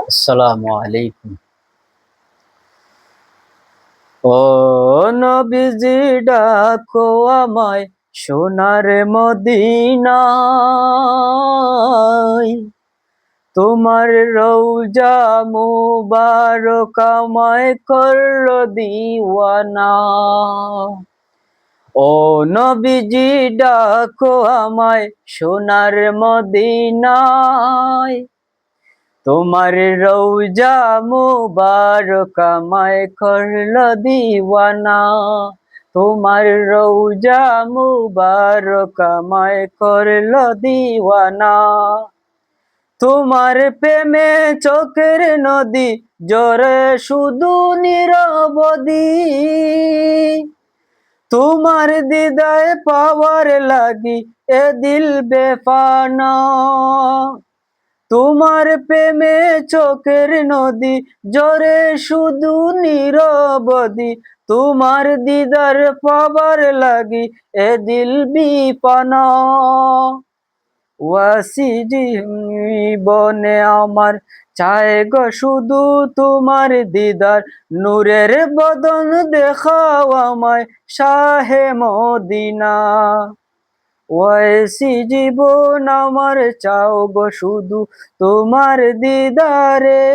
আসসালামু আলাইকুম। ও নবীজি ডাকো আমায় সোনার মদিনায়, তোমার রওজা মুবারক আমায় করলো দিওয়ানা। ও নবীজি ডাকো আমায় সোনার মদিনায়, তোমার রওজা মুবারক আমায় করলো দিওয়ানা। তোমার রওজা মুবারক আমায় করলো দিওয়ানা। তোমার প্রেমে চোখের নদী জোরে শুধু নিরবধি, তোমার দিদায় পাওয়ার লাগি এ দিল বেফানা। তোমার প্রেমে চোখের নদী জোরে শুধু নিরবধি, তোমার দিদার পাবার লাগি এ দিল বিপানা। ওয়াসি জীবনে আমার চায় গো শুধু তোমার দিদার, নূরের বদন দেখাও আমায় শাহে মদিনা। ওয়াসি জীবন আমার চাও গো শুধু তোমার দিদারে,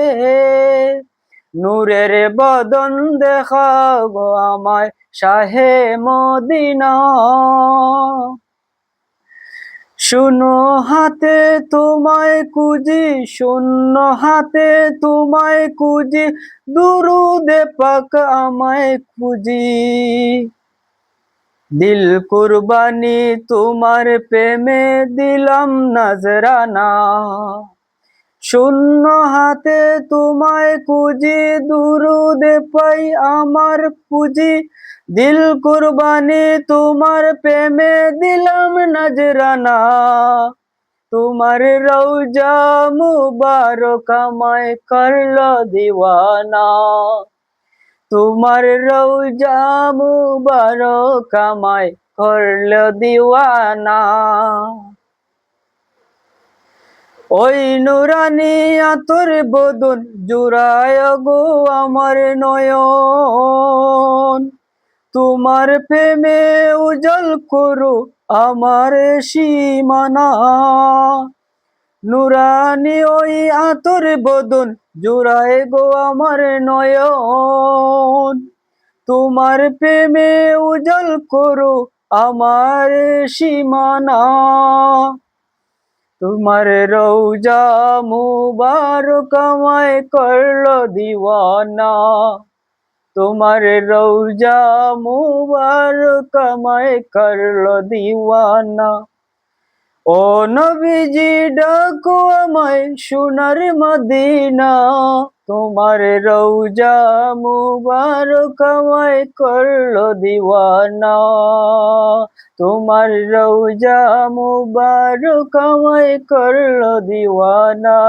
নূরের বদন দেখাও গো আমায় শাহে মদিনা। শূন্য হাতে তোমায় খুঁজি, শূন্য হাতে তোমায় খুঁজি, দুরুদে পাক আমায় খুঁজি। দিল কুরবানি তোমার প্রেমে দিলাম নজরানা। শূন্য হাতে তোমায় খুঁজি, দুরুদে পাই আমার পুঁজি। দিল কুরবানি তোমার প্রেমে দিলাম নজরানা। তোমার রওজা মুবারক আমায় করলো দিওয়ানা। তোমার রওজা মুবারক আমায় করলো দিওয়ানা। ওই নুরানি আতর বদন জুড়ায় গো আমার নয়ন, তোমার প্রেমে উজল করো আমার সীমানা। নুরানি ওই আতর বদন জুড়ায় গো আমার নয়ন, তোমার প্রেমে উজল করো আমার সীমানা। তোমার রওজা মুবারক আমায় করলো দিওয়ানা। তোমার রওজা মুবারক আমায় করলো দিওয়ানা। ও নবীজি ডাকো আমায় সোনার মদিনা, তোমার রওজা মুবারক আমায় করলো দিওয়ানা। তোমার রওজা মুবারক আমায় করলো দিওয়ানা।